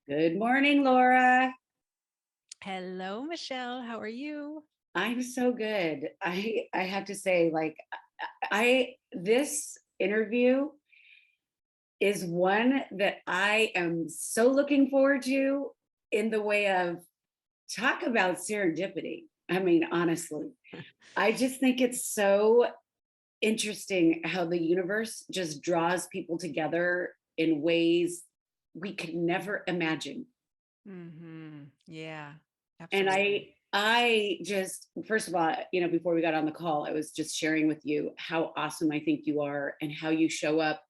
Good morning, Laura. Hello, Michelle. How are you? I'm so good. I have to say, like, I this interview is one that I am so looking forward to in the way of talk about serendipity. I mean, honestly, I just think it's so interesting how the universe just draws people together in ways we could never imagine. Yeah, And absolutely. I just, first of all, before we got on the call, I was just sharing with you how awesome I think you are and how you show up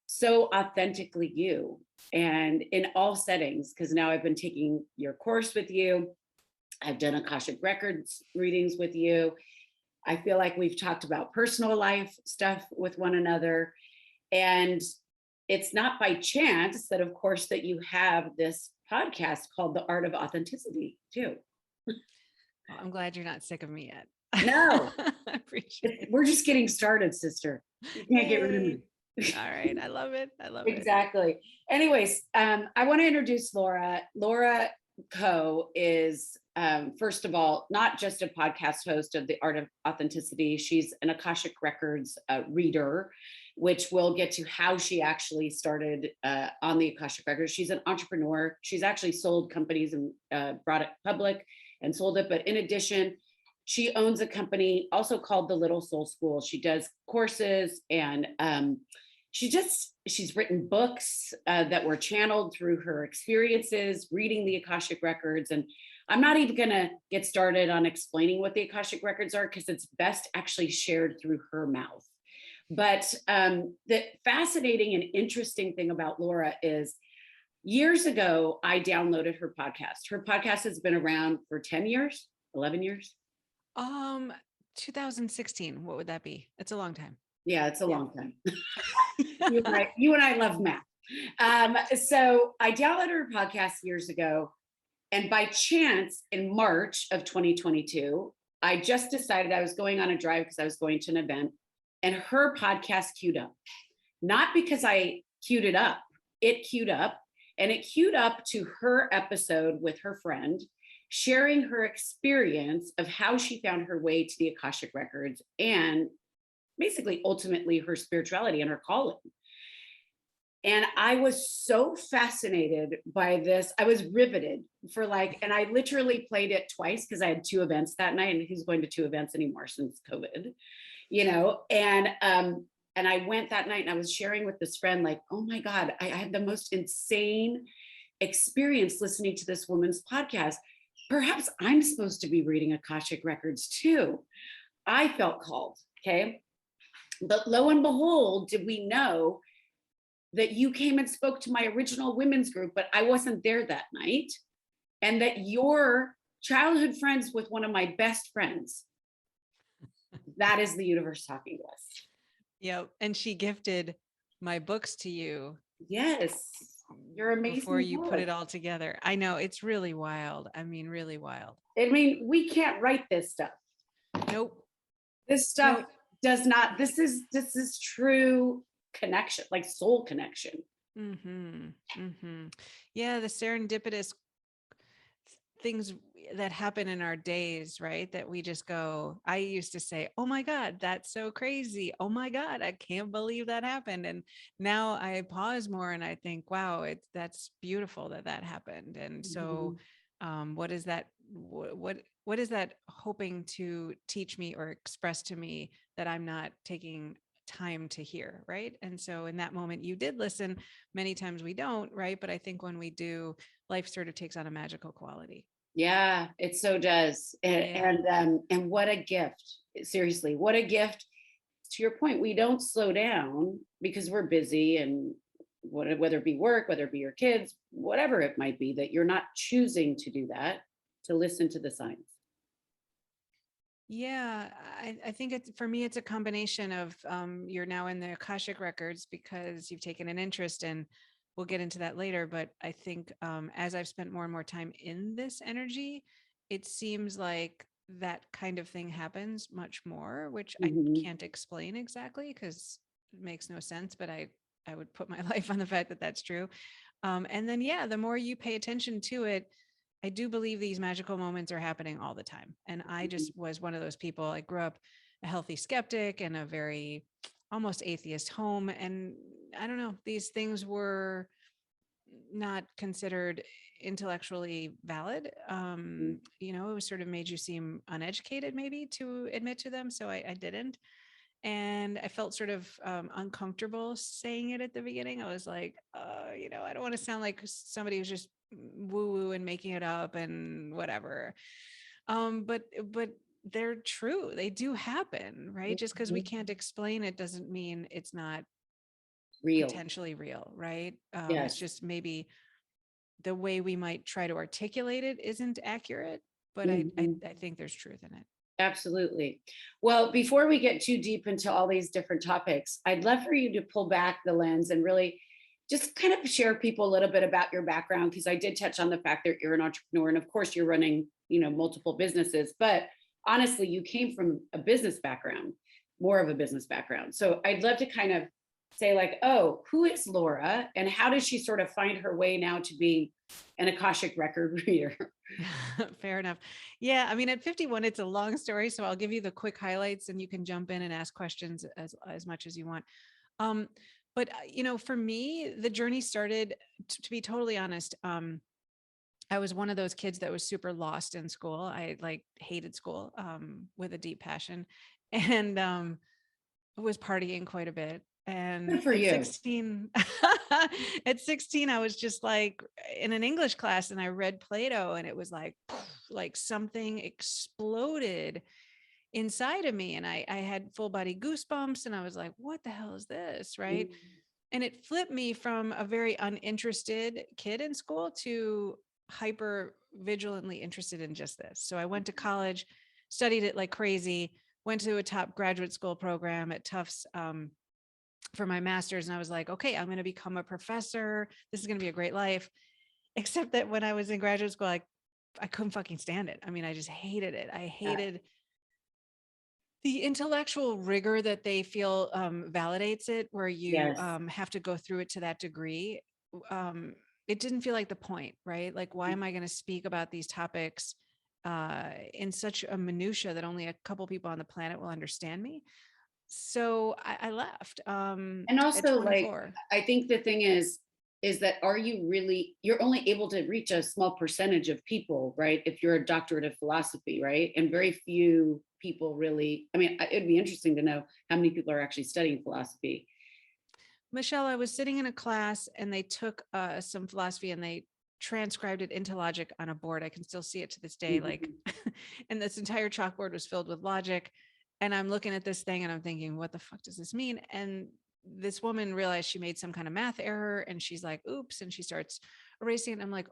so authentically you and in all settings. Because now I've been taking your course with you, I've done Akashic Records readings with you. I feel like we've talked about personal life stuff with one another. And it's not by chance that, of course, that you have this podcast called The Art of Authenticity, too. Well, I'm glad you're not sick of me yet. No, I appreciate we're just getting started, sister. You it. can't get rid of Yay. me. All right. I love it. I love it. Exactly. Anyways, I want to introduce Laura. Laura Coe is, first of all, not just a podcast host of The Art of Authenticity. She's an Akashic Records reader, which we'll get to how she actually started on the Akashic Records. She's an entrepreneur. She's actually sold companies and brought it public and sold it. But in addition, she owns a company also called the Little Soul School. She does courses and she's written books that were channeled through her experiences reading the Akashic Records. And I'm not even going to get started on explaining what the Akashic Records are because it's best actually shared through her mouth. But the fascinating and interesting thing about Laura is years ago, I downloaded her podcast. Her podcast has been around for 10 years, 11 years. Um, 2016. What would that be? It's a long time. Yeah, it's a Yeah. long time. You and I love math. So I downloaded her podcast years ago. And by chance, in March of 2022, I just decided I was going on a drive because I was going to an event, and her podcast queued up. Not because I queued it up, it queued up, and it queued up to her episode with her friend, sharing her experience of how she found her way to the Akashic Records and basically ultimately her spirituality and her calling. And I was so fascinated by this. I was riveted for and I literally played it twice because I had two events that night, and who's going to two events anymore since COVID, and I went that night and I was sharing with this friend, like, oh my God, I had the most insane experience listening to this woman's podcast. Perhaps I'm supposed to be reading Akashic Records too. I felt called. Okay. But lo and behold, did we know that you came and spoke to my original women's group, but I wasn't there that night, and that you're childhood friends with one of my best friends. That is the universe talking to us. Yep. And she gifted my books to you Yes, you're before amazing you put book. it all together. I know it's really wild. I mean, really wild. I mean, we can't write this stuff. Nope. This stuff Nope. does not. This is true connection, like soul connection. Mm-hmm. Mm-hmm. Yeah, the serendipitous things that happen in our days, right? That we just go, I used to say, oh my God, that's so crazy. Oh my God, I can't believe that happened. And now I pause more and I think, wow, that's beautiful that that happened. And so, Mhm. what is that? What is that hoping to teach me or express to me that I'm not taking time to hear, right? And so in that moment you did listen. Many times we don't, right? But I think when we do, life sort of takes on a magical quality. Yeah, it so does. And Yeah. and what a gift. Seriously, what a gift. To your point, we don't slow down because we're busy and whether it be work, whether it be your kids, whatever it might be, that you're not choosing to do that, to listen to the signs. Yeah, I think it's for me, it's a combination of you're now in the Akashic records because you've taken an interest in, we'll get into that later. But I think as I've spent more and more time in this energy, it seems like that kind of thing happens much more, which I Mhm. can't explain exactly because it makes no sense, but I would put my life on the fact that that's true. And then, yeah, the more you pay attention to it, I do believe these magical moments are happening all the time. And I Mhm. just was one of those people. I grew up a healthy skeptic in a very almost atheist home. And I don't know, these things were not considered intellectually valid. It was sort of made you seem uneducated, maybe, to admit to them. So I didn't. And I felt sort of uncomfortable saying it at the beginning. I was like, I don't want to sound like somebody who's just woo woo and making it up and whatever. But they're true. They do happen, right? Just because we Mhm. can't explain it doesn't mean it's not Real. potentially real, right? It's Yes. just maybe the way we might try to articulate it isn't accurate, but Mhm. I think there's truth in it. Absolutely. Well, before we get too deep into all these different topics, I'd love for you to pull back the lens and really just kind of share people a little bit about your background, because I did touch on the fact that you're an entrepreneur and of course you're running, multiple businesses, but honestly, you came from a business background, more of a business background. So I'd love to kind of say like, oh, who is Laura and how does she sort of find her way now to be an Akashic record reader? Fair enough. Yeah, I mean, at 51, it's a long story, so I'll give you the quick highlights, and you can jump in and ask questions as much as you want. Um, but for me, the journey started, to be totally honest. I was one of those kids that was super lost in school. I like hated school with a deep passion, and was partying quite a bit. And Good for at you. 16, at 16, I was just like in an English class and I read Plato and it was like, like something exploded inside of me. And I had full body goosebumps and I was like, what the hell is this? Right. Mhm. And it flipped me from a very uninterested kid in school to hyper vigilantly interested in just this. So I went to college, studied it like crazy, went to a top graduate school program at Tufts for my master's. And I was like, okay, I'm going to become a professor. This is going to be a great life. Except that when I was in graduate school, I couldn't fucking stand it. I mean, I just hated it. I Yeah. hated the intellectual rigor that they feel validates it, where you Yes. have to go through it to that degree. Um, it didn't feel like the point, right? Like, why am I going to speak about these topics in such a minutia that only a couple people on the planet will understand me? So I left And at also, like, 24. I think the thing is that are you really, you're only able to reach a small percentage of people, right? If you're a doctorate of philosophy, right? And very few people really, I mean, it'd be interesting to know how many people are actually studying philosophy. Michelle, I was sitting in a class and they took some philosophy and they transcribed it into logic on a board. I can still see it to this day. Like, Mhm. and this entire chalkboard was filled with logic. And I'm looking at this thing and I'm thinking, what the fuck does this mean? And this woman realized she made some kind of math error and she's like, oops. And she starts erasing it. And I'm like,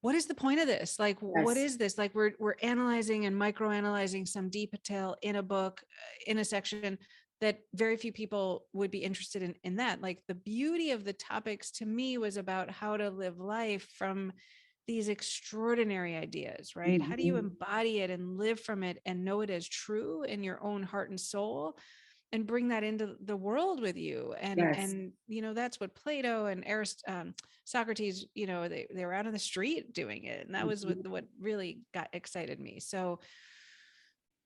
what is the point of this? Like, what Yes. is this? Like, we're analyzing and microanalyzing some detail in a book, in a section that very few people would be interested in that. Like, the beauty of the topics to me was about how to live life from these extraordinary ideas, right? How do you Mhm. embody it and live from it and know it as true in your own heart and soul and bring that into the world with you? And Yes. and that's what Plato and Socrates, they were out on the street doing it, and that was Mhm. what really got excited me. So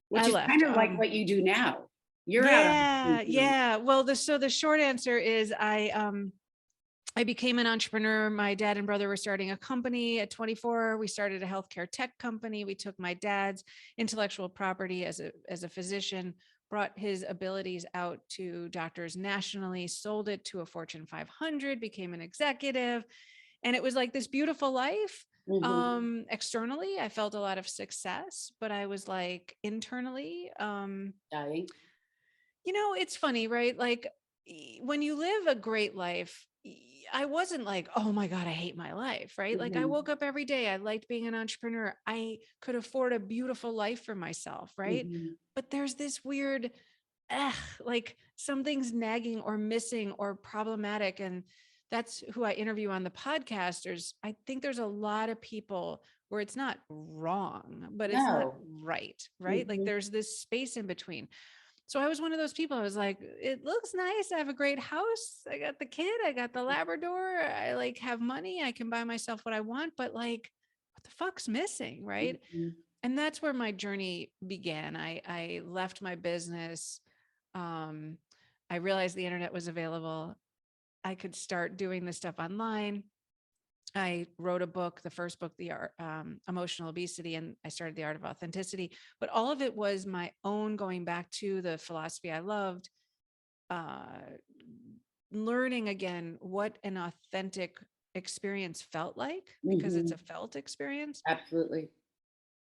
Which I is left. kind of like what you do now. You're out on the Yeah, street doing it. yeah. Well, the short answer is I became an entrepreneur. My dad and brother were starting a company at 24. We started a healthcare tech company. We took my dad's intellectual property as a physician, brought his abilities out to doctors nationally, sold it to a Fortune 500, became an executive, and it was like this beautiful life. Mhm. Externally, I felt a lot of success, but I was like internally, Dying. it's funny, right? Like, when you live a great life, I wasn't like, oh my God, I hate my life, right? Like, I Mhm. woke up every day. I liked being an entrepreneur. I could afford a beautiful life for myself, right? Mhm. But there's this weird, like something's nagging or missing or problematic. And that's who I interview on the podcast. I think there's a lot of people where it's not wrong, but it's not No. right, right? Like, Mhm. there's this space in between. So I was one of those people. I was like, it looks nice. I have a great house. I got the kid. I got the Labrador. I like have money. I can buy myself what I want. But like, what the fuck's missing? Right. Mhm. And that's where my journey began. I left my business. Um, I realized the internet was available. I could start doing this stuff online. I wrote a book, the first book, the art, emotional obesity, and I started the art of authenticity. But all of it was my own going back to the philosophy I loved, uh, learning again what an authentic experience felt like, because it's a Mhm. felt experience, Absolutely.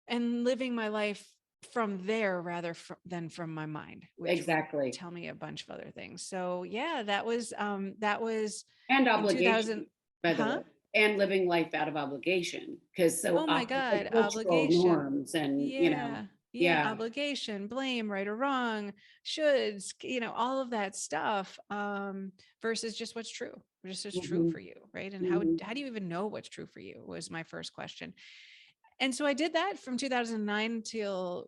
and living my life from there rather than from my mind, which would Exactly. tell me a bunch of other things. So yeah, that was And in 2000. obligation, by the Huh? way, and living life out of obligation, because so Oh my often the God, cultural obligation. norms and, Yeah. Yeah. yeah. Obligation, blame, right or wrong, shoulds, all of that stuff, versus just what's true, just what's true Mhm. for you. Right. And Mhm. how do you even know what's true for you was my first question. And so I did that from 2009 till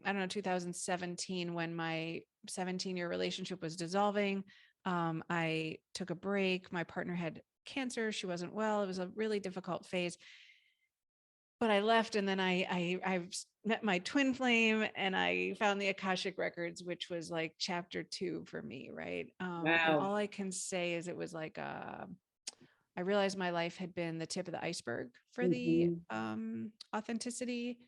I don't know, 2017, when my 17-year relationship was dissolving. I took a break. My partner had cancer. She wasn't well. It was a really difficult phase, but I left, and then I met my twin flame, and I found the Akashic Records, which was like chapter 2 for me, right? And Wow. all I can say is it was like I realized my life had been the tip of the iceberg for the Mhm. authenticity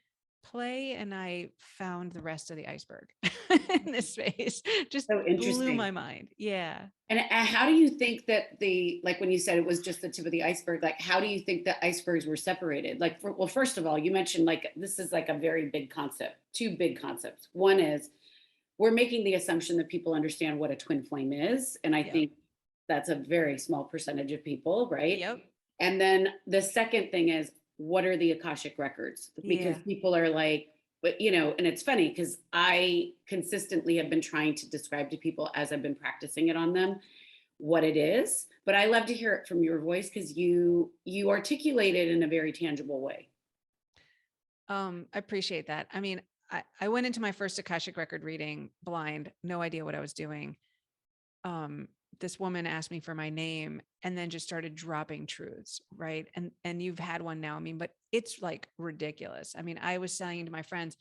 play, and I found the rest of the iceberg in this space. Just So blew interesting. my mind. Yeah. And how do you think that like when you said it was just the tip of the iceberg, like how do you think the icebergs were separated? Like, well, first of all, you mentioned like this is like a very big concept, two big concepts. One is we're making the assumption that people understand what a twin flame is. And I Yep. think that's a very small percentage of people, right? Yep. And then the second thing is, what are the Akashic records? Because Yeah. people are like, but and it's funny because I consistently have been trying to describe to people as I've been practicing it on them what it is. But I love to hear it from your voice because you articulate it in a very tangible way. I appreciate that. I mean, I went into my first Akashic record reading blind, no idea what I was doing. um this woman asked me for my name and then just started dropping truths, right? And you've had one now. I mean, but it's like ridiculous. I mean, I was saying to my friends,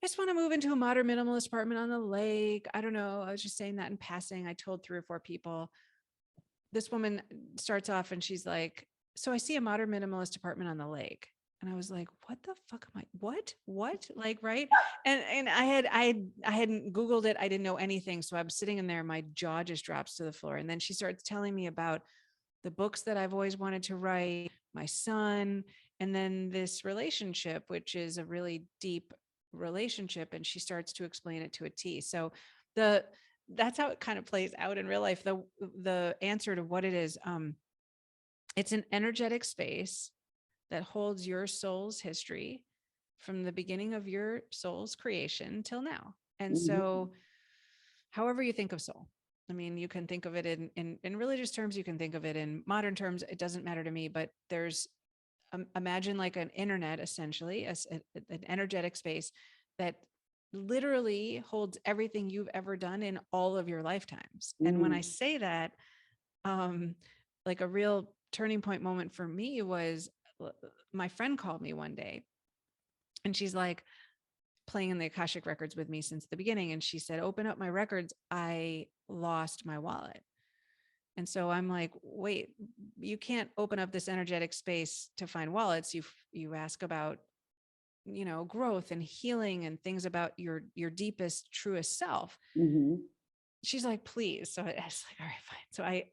I just want to move into a modern minimalist apartment on the lake. I don't know, I was just saying that in passing. I told 3 or 4 people. This woman starts off and she's like, so I see a modern minimalist apartment on the lake. And I was like, what the fuck am I, what, like, right? And I hadn't Googled it. I didn't know anything. So I'm sitting in there, my jaw just drops to the floor. And then she starts telling me about the books that I've always wanted to write, my son, and then this relationship, which is a really deep relationship. And she starts to explain it to a T. So the that's how it kind of plays out in real life. The answer to what it is, it's an energetic space that holds your soul's history from the beginning of your soul's creation till now. And Mhm. so, however you think of soul, I mean, you can think of it in religious terms, you can think of it in modern terms. It doesn't matter to me, but there's imagine like an internet, essentially, an energetic space that literally holds everything you've ever done in all of your lifetimes. And when I Mm. say that, um, like a real turning point moment for me was my friend called me one day and she's like playing in the Akashic records with me since the beginning. And she said, open up my records. I lost my wallet. And so I'm like, wait, you can't open up this energetic space to find wallets. You ask about, growth and healing and things about your deepest, truest self. Mhm. She's like, please. So I was like, all right, fine. So I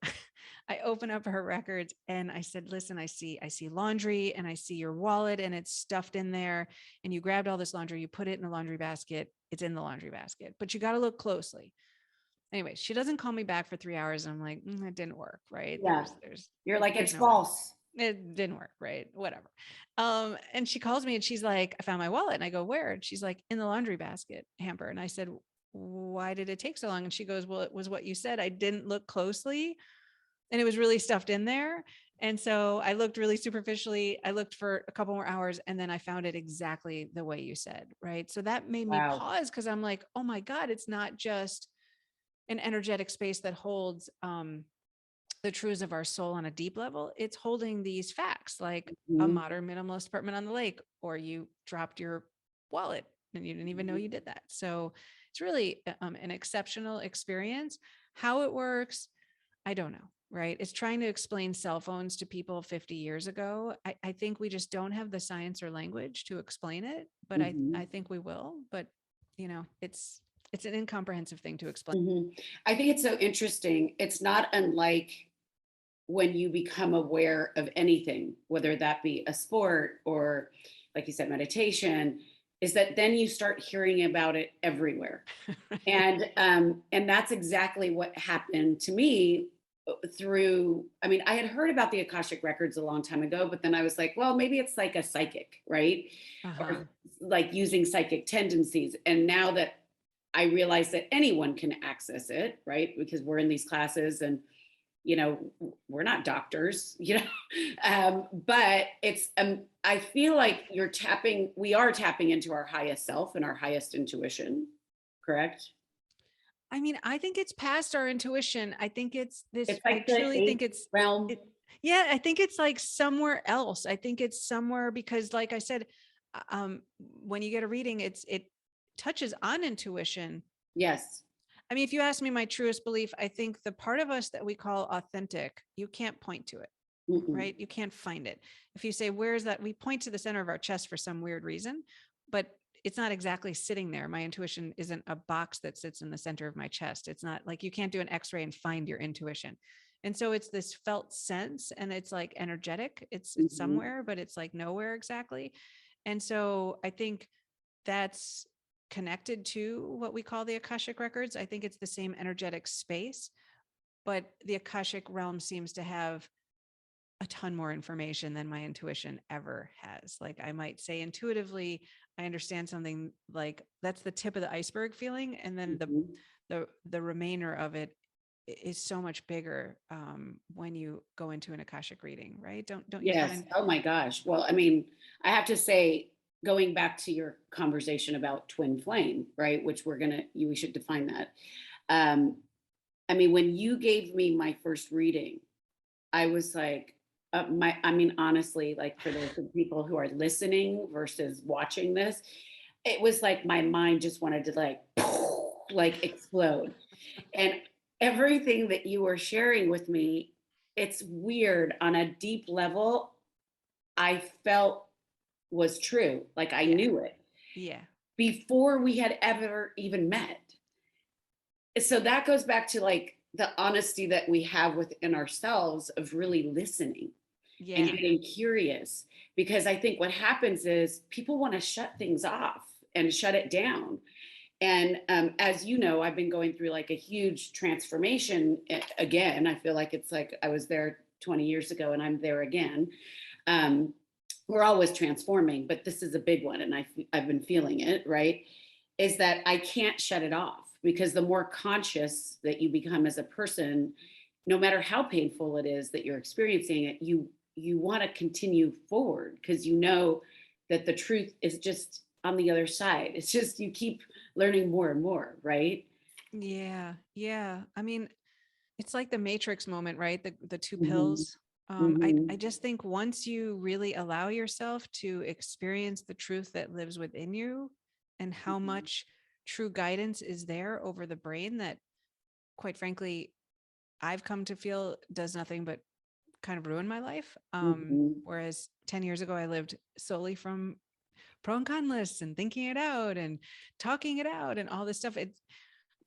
I open up her records and I said, listen, I see laundry and I see your wallet and it's stuffed in there. And you grabbed all this laundry, you put it in a laundry basket. It's in the laundry basket, but you got to look closely. Anyway, she doesn't call me back for 3 hours. And I'm like, it didn't work, right? Yeah. You're like, There's it's no way. false. It didn't work, right? Whatever. And she calls me and she's like, I found my wallet. And I go, where? And she's like, in the laundry basket hamper. And I said, why did it take so long? And she goes, well, it was what you said. I didn't look closely and it was really stuffed in there. And so I looked really superficially. I looked for a couple more hours and then I found it exactly the way you said, right? So that made me Wow. pause because I'm like, oh my God, it's not just an energetic space that holds the truths of our soul on a deep level. It's holding these facts like a Mhm. modern minimalist apartment on the lake, or you dropped your wallet and you didn't even know you did that. So it's really an exceptional experience. How it works, I don't know, right? It's trying to explain cell phones to people 50 years ago. I think we just don't have the science or language to explain it, but I Mhm. think we will. But it's an incomprehensive thing to explain. Mhm. I think it's so interesting. It's not unlike when you become aware of anything, whether that be a sport or, like you said, meditation, is that then you start hearing about it everywhere. Right. And that's exactly what happened to me through. I mean, I had heard about the Akashic Records a long time ago, but then I was like, well, maybe it's like a psychic, right? Uh-huh. Or like using psychic tendencies. And now that I realize that anyone can access it, right? Because we're in these classes and we're not doctors, but I feel like we are tapping into our highest self and our highest intuition, correct? I mean, I think it's past our intuition. I think it's this, It's I like the truly think eighth it's realm. it. Yeah, I think it's like somewhere else. I think it's somewhere because like I said, when you get a reading, it touches on intuition. Yes. I mean, if you ask me my truest belief, I think the part of us that we call authentic, you can't point to it, Mm-mm. right? You can't find it. If you say, where's that? We point to the center of our chest for some weird reason, but it's not exactly sitting there. My intuition isn't a box that sits in the center of my chest. It's not like you can't do an x-ray and find your intuition. And so it's this felt sense and it's like energetic. It's Mhm. somewhere, but it's like nowhere exactly. And so I think that's connected to what we call the Akashic records. I think it's the same energetic space, but the Akashic realm seems to have a ton more information than my intuition ever has. Like I might say intuitively, I understand something like that's the tip of the iceberg feeling, and then Mhm. the remainder of it is so much bigger when you go into an Akashic reading, right? Don't you Yes. find? Oh my gosh. Well, I mean, I have to say, going back to your conversation about twin flame, right? Which we should define that. Um, I mean, when you gave me my first reading, I was like, I mean, honestly, like for those people who are listening versus watching this, it was like my mind just wanted to like explode. And everything that you were sharing with me, it's weird on a deep level. I felt was true. Like I Yeah, knew it yeah, before we had ever even met. So that goes back to like the honesty that we have within ourselves of really listening and yeah, getting curious, because I think what happens is people want to shut things off and shut it down. And as you know, I've been going through like a huge transformation again. I feel like it's like I was there 20 years ago and I'm there again. um, we're always transforming, but this is a big one, and I've been feeling it. Right, is that I can't shut it off, because the more conscious that you become as a person, no matter how painful it is that you're experiencing it, you want to continue forward because you know that the truth is just on the other side. It's just you keep learning more and more, right? yeah, yeah. I mean, it's like the Matrix moment, right? The two Hmm. pills. I Hmm. just think once you really allow yourself to experience the truth that lives within you and how much true guidance is there over the brain that, quite frankly, I've come to feel does nothing but kind of ruin my life. Hmm. Whereas 10 years ago, I lived solely from pro and con lists and thinking it out and talking it out and all this stuff.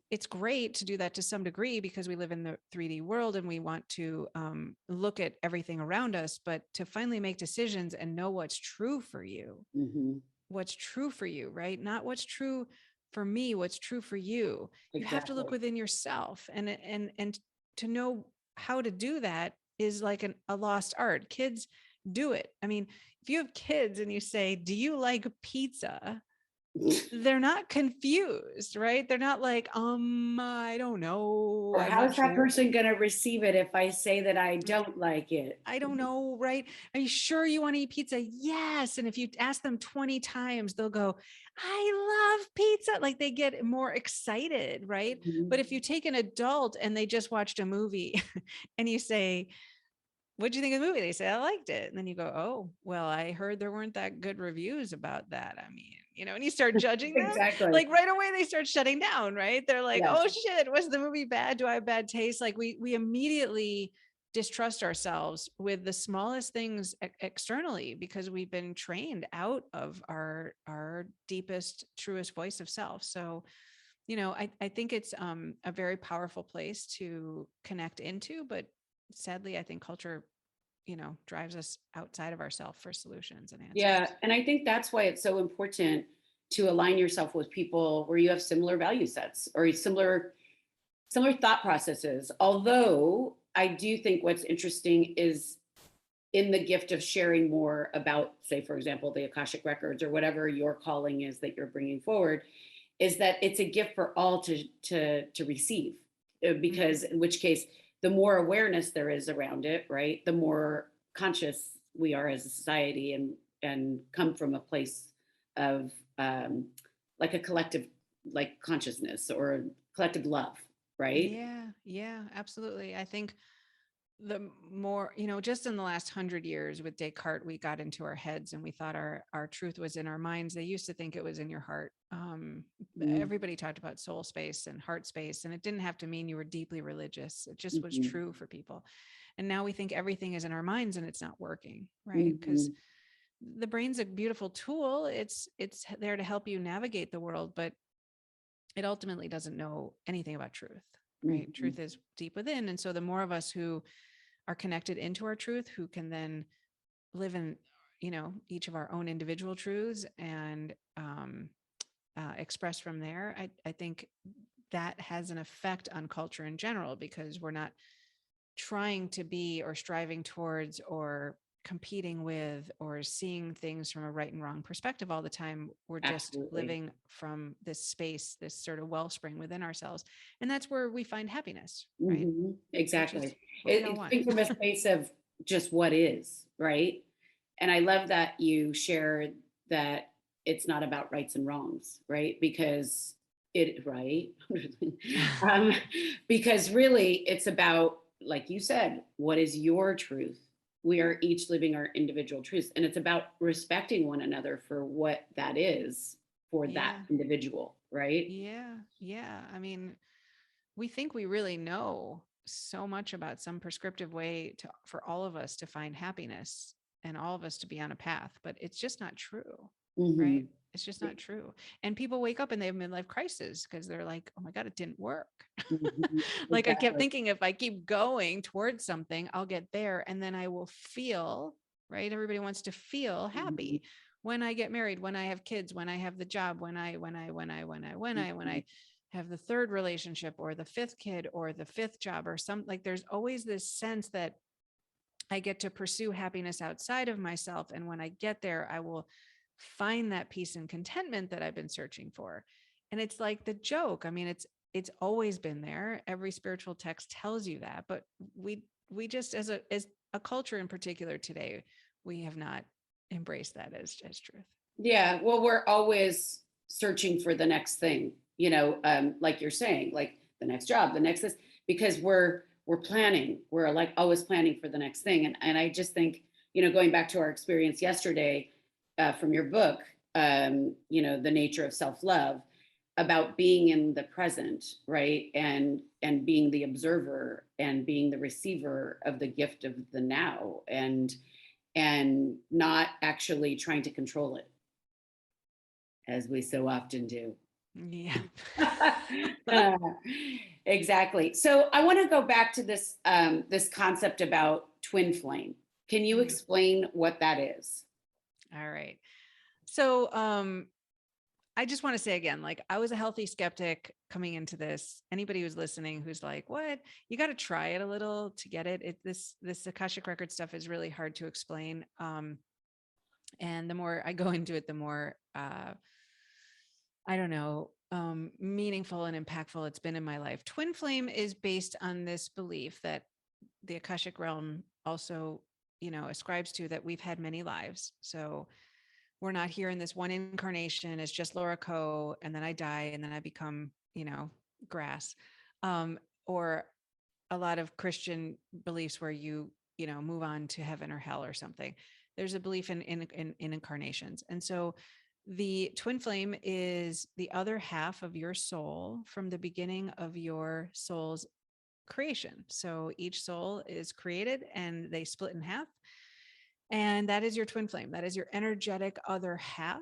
It's great to do that to some degree because we live in the 3D world and we want to look at everything around us, but to finally make decisions and know Hmm. what's true for you, right? Not what's true for me, what's true for you. You have to look Exactly. within yourself, and to know how to do that is like a lost art. Kids do it. I mean, if you have kids and you say, "Do you like pizza?" they're not confused, right? They're not like, I don't know. Or I'm how not is that sure. person going to receive it if I say that I don't like it? I don't know, right? Are you sure you want to eat pizza? Yes. And if you ask them 20 times, they'll go, I love pizza. Like they get more excited, right? Mhm. But if you take an adult and they just watched a movie and you say, what'd you think of the movie? They say, I liked it. And then you go, oh, well, I heard there weren't that good reviews about that. I mean, and you start judging them. Exactly. Like right away, they start shutting down, right? They're like, Yes. oh shit, was the movie bad? Do I have bad taste? Like we immediately distrust ourselves with the smallest things externally because we've been trained out of our deepest, truest voice of self. So, I think it's a very powerful place to connect into, but sadly, I think culture, drives us outside of ourselves for solutions and Yeah. answers. And I think that's why it's so important to align yourself with people where you have similar value sets or similar thought processes. Although I do think what's interesting is in the gift of sharing more about, say, for example, the Akashic Records or whatever your calling is that you're bringing forward, is that it's a gift for all to receive. Because in which case, the more awareness there is around it, right, the more conscious we are as a society, and come from a place of like a collective, like consciousness or collective love, right? Yeah, yeah, absolutely. I think the more, just in the last 100 years with Descartes, we got into our heads and we thought our truth was in our minds. They used to think it was in your heart. Everybody talked about soul space and heart space, and it didn't have to mean you were deeply religious. It just was Mm-hmm. true for people. And now we think everything is in our minds and it's not working, right? Because Mm-hmm. the brain's a beautiful tool. It's there to help you navigate the world, but it ultimately doesn't know anything about truth, right? Mm-hmm. Truth is deep within. And so the more of us who are connected into our truth, who can then live in, each of our own individual truths and express from there, I think that has an effect on culture in general because we're not trying to be or striving towards or competing with or seeing things from a right and wrong perspective all the time. We're just Absolutely. living from this space, this sort of wellspring within ourselves. And that's where we find happiness, right? Mhm, Which is exactly. what we all It's want. coming from a space of just what is, right? And I love that you shared that it's not about rights and wrongs, right? Because right? um, because really it's about, like you said, what is your truth? We are each living our individual truths, and it's about respecting one another for what that is for that Yeah. individual, right? Yeah. Yeah. I mean, we think we really know so much about some prescriptive way for all of us to find happiness and all of us to be on a path, but it's just not true, right? Mhm. It's just not true. And people wake up and they have midlife crisis because they're like, oh my God, it didn't work. Mhm. Like I kept Exactly. thinking if I keep going towards something, I'll get there and then I will feel, right? Everybody wants to feel Mhm. happy when I get married, when I have kids, when I have the job, when I Mhm. have the third relationship or the fifth kid or the fifth job or some, like there's always this sense that I get to pursue happiness outside of myself. And when I get there, I will find that peace and contentment that I've been searching for. And it's like the joke. I mean, it's always been there. Every spiritual text tells you that, but we just as a culture in particular today, we have not embraced that as truth. Yeah, well, we're always searching for the next thing, like you're saying, like the next job, the next this, because we're planning, we're like always planning for the next thing. And I just think, going back to our experience yesterday, from your book, the nature of self-love, about being in the present, right? And being the observer and being the receiver of the gift of the now, and not actually trying to control it as we so often do. Yeah. Uh, exactly. So I want to go back to this concept about twin flame. Can you Mm, explain what that is? all right. So I just want to say again, like I was a healthy skeptic coming into this. Anybody who's listening who's like, what? You got to try it a little to get it. This Akashic Record stuff is really hard to explain. And the more I go into it, the more I don't know, meaningful and impactful it's been in my life. Twin flame is based on this belief that the Akashic realm also, ascribes to, that we've had many lives. So we're not here in this one incarnation as just Laura Coe, and then I die and then I become, grass. Or a lot of Christian beliefs where you move on to heaven or hell or something. There's a belief in incarnations. And so the twin flame is the other half of your soul from the beginning of your soul's creation. So each soul is created and they split in half. And that is your twin flame. That is your energetic other half.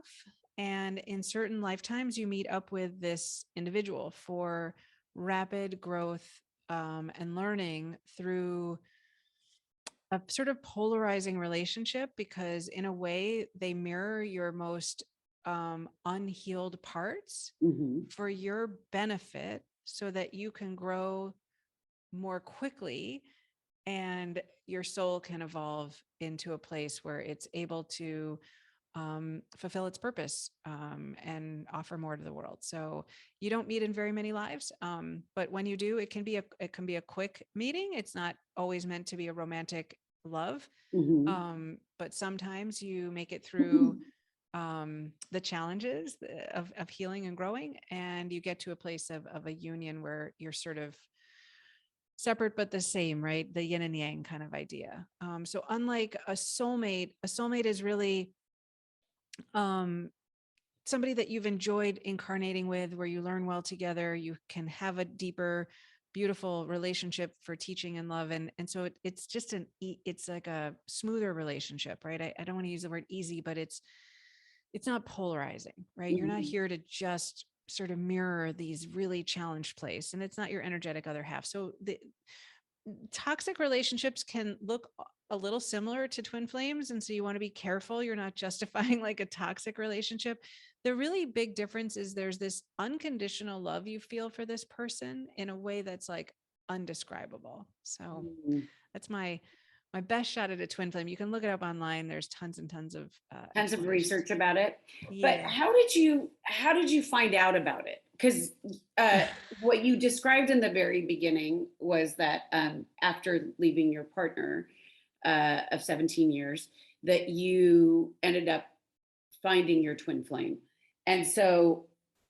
And in certain lifetimes, you meet up with this individual for rapid growth, and learning through a sort of polarizing relationship, because in a way they mirror your most unhealed parts Hmm. for your benefit so that you can grow more quickly and your soul can evolve into a place where it's able to fulfill its purpose, and offer more to the world. So you don't meet in very many lives, but when you do, it can be a quick meeting. It's not always meant to be a romantic love, Hmm. but sometimes you make it through the challenges of healing and growing, and you get to a place of a union where you're sort of separate but the same, right? The yin and yang kind of idea. So unlike a soulmate is really um, somebody that you've enjoyed incarnating with, where you learn well together, you can have a deeper, beautiful relationship for teaching and love. And so it's just it's like a smoother relationship, right? I don't want to use the word easy, but it's not polarizing, right? You're not Hmm. here to just sort of mirror these really challenged place, and it's not your energetic other half. So the toxic relationships can look a little similar to twin flames, and so you want to be careful you're not justifying like a toxic relationship. The really big difference is there's this unconditional love you feel for this person in a way that's like undescribable. So that's my best shot at a twin flame. You can look it up online. There's tons and tons of Tons of explanations. research about it. But Yeah. how did you find out about it? Because uh, what you described in the very beginning was that after leaving your partner of 17 years, that you ended up finding your twin flame. And so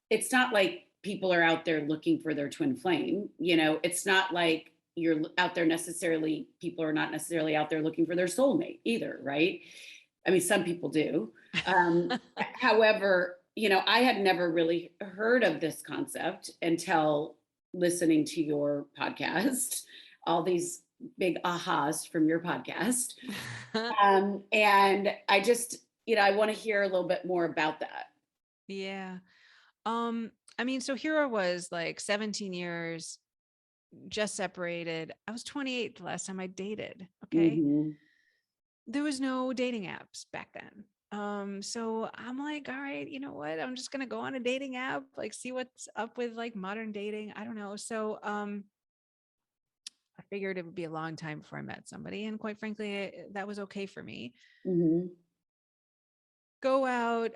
it's not like people are out there looking for their twin flame. It's not like you're out there necessarily, people are not necessarily out there looking for their soulmate either, right? I mean, some people do. However, I had never really heard of this concept until listening to your podcast, all these big ahas from your podcast. And I want to hear a little bit more about that. Yeah. I mean, so here I was like 17 years, just separated. I was 28 the last time I dated. Okay. Hmm. There was no dating apps back then. So I'm like, all right, you know what? I'm just gonna go on a dating app, like see what's up with like modern dating. I don't know. So I figured it would be a long time before I met somebody. And quite frankly, that was okay for me. Hmm. Go out.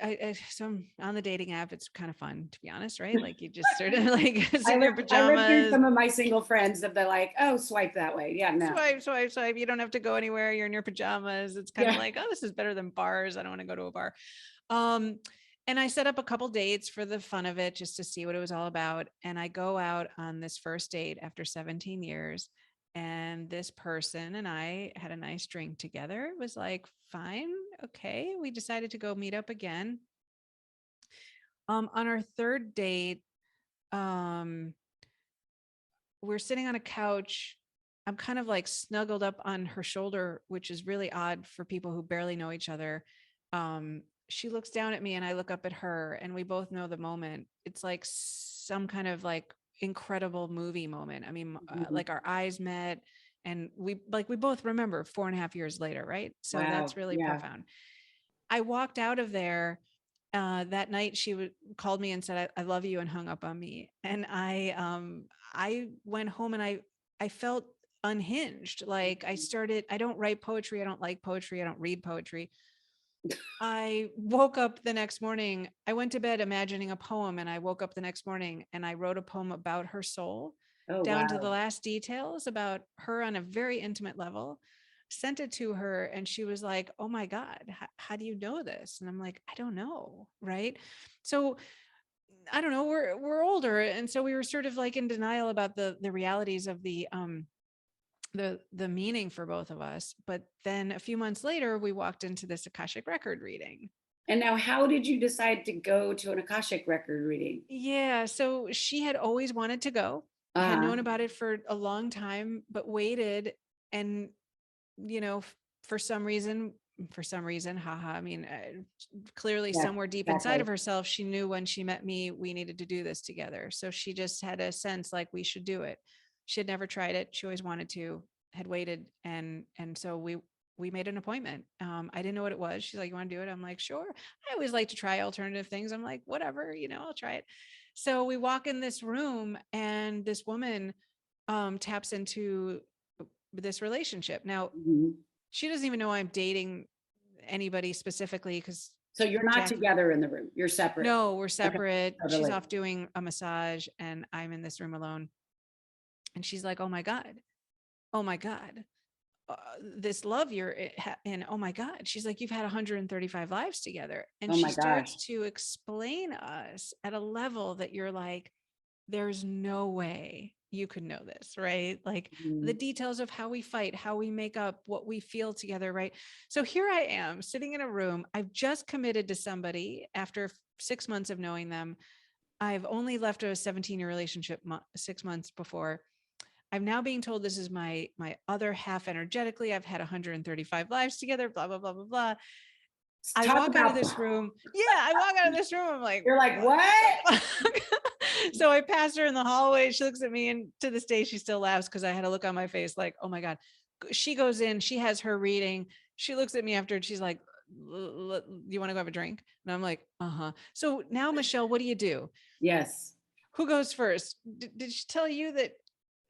So I'm on the dating app. It's kind of fun, to be honest, right? Like you just sort of like sit I in your lived, I lived through pajamas, some of my single friends that they're like, oh, swipe that way. Yeah, no. swipe, swipe, swipe. You don't have to go anywhere. You're in your pajamas. It's kind of Yeah. like, oh, this is better than bars. I don't want to go to a bar. Um, and I set up a couple dates for the fun of it, just to see what it was all about. And I go out on this first date after 17 years. And this person and I had a nice drink together. It was like, fine. Okay. We decided to go meet up again. On our third date, um, we're sitting on a couch. I'm kind of like snuggled up on her shoulder, which is really odd for people who barely know each other. She looks down at me and I look up at her, and we both know the moment. It's like some kind of like incredible movie moment. I mean, Mhm. like our eyes met, and we both remember 4.5 years later, right? So that's Wow. really Yeah. profound. I walked out of there that night. She called me and said, I love you," and hung up on me. And I went home and I felt unhinged. Like I don't write poetry. I don't like poetry. I don't read poetry. I woke up the next morning. I went to bed imagining a poem, and I woke up the next morning and I wrote a poem about her soul, Oh, down to the wow. last details about her on a very intimate level. Sent it to her, and she was like, "Oh my God, how do you know this?" And I'm like, "I don't know." Right. So I don't know. We're older, and so we were sort of like in denial about the realities of the meaning for both of us. But then a few months later, we walked into this Akashic record reading. And now, how did you decide to go to an Akashic record reading? Yeah, so she had always wanted to go, had Uh-huh. known about it for a long time, but waited. And, you know, for some reason, haha, I mean, clearly Yeah, somewhere deep inside exactly. of herself, she knew when she met me, we needed to do this together. So she just had a sense like we should do it. She had never tried it. She always wanted to, had waited. And so we made an appointment. I didn't know what it was. She's like, "You want to do it?" I'm like, "Sure." I always like to try alternative things. I'm like, whatever, I'll try it. So we walk in this room, and this woman taps into this relationship. Now, Mhm. she doesn't even know I'm dating anybody specifically, because So you're not Jack, together in the room. You're separate. no, we're Okay, separate. She's totally. off doing a massage, and I'm in this room alone. And she's like, "Oh my God. Oh my God. This love you're in. Oh my God." She's like, "You've had 135 lives together." And Oh she my gosh. starts to explain us at a level that you're like, there's no way you could know this, right? Like the Mhm. details of how we fight, how we make up, what we feel together, right? So here I am sitting in a room. I've just committed to somebody after 6 months of knowing them. I've only left a 17-year relationship 6 months before. I'm now being told this is my other half energetically. I've had 135 lives together, blah, blah, blah, blah, blah. I Talk walk out of about, this room. Yeah, I walk out of this room. I'm like, you're like, what what? the fuck? So I passed her in the hallway. She looks at me, and to this day, she still laughs because I had a look on my face like, oh my God. She goes in, she has her reading. She looks at me after, and she's like, "You want to go have a drink?" And I'm like, uh-huh. So now, Michelle, what do you do? Yes. Who goes first? Did she tell you that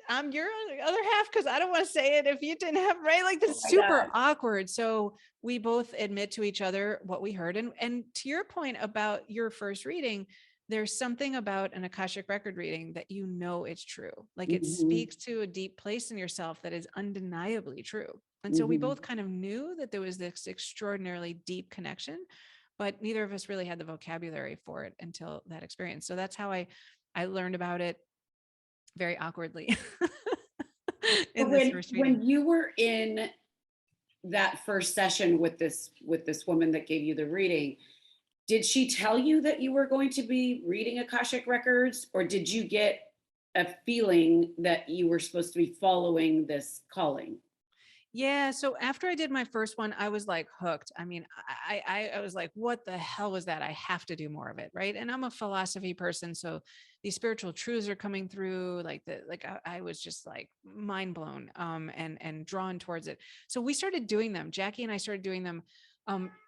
I'm your other half? Because I don't want to say it if you didn't have, right? Like, this Oh is my super God. awkward. So we both admit to each other what we heard. And to your point about your first reading, there's something about an Akashic record reading that it's true. Like, it Mhm. speaks to a deep place in yourself that is undeniably true. And so we Mhm. both kind of knew that there was this extraordinarily deep connection, but neither of us really had the vocabulary for it until that experience. So that's how I learned about it, very awkwardly, So in this when first reading. when you were in that first session with this woman that gave you the reading, did she tell you that you were going to be reading Akashic records, or did you get a feeling that you were supposed to be following this calling? Yeah. So after I did my first one, I was like hooked. I mean, I was like, what the hell was that? I have to do more of it. Right. And I'm a philosophy person. So these spiritual truths are coming through, I was just like mind blown, and drawn towards it. So we started doing them. Jackie and I started doing them.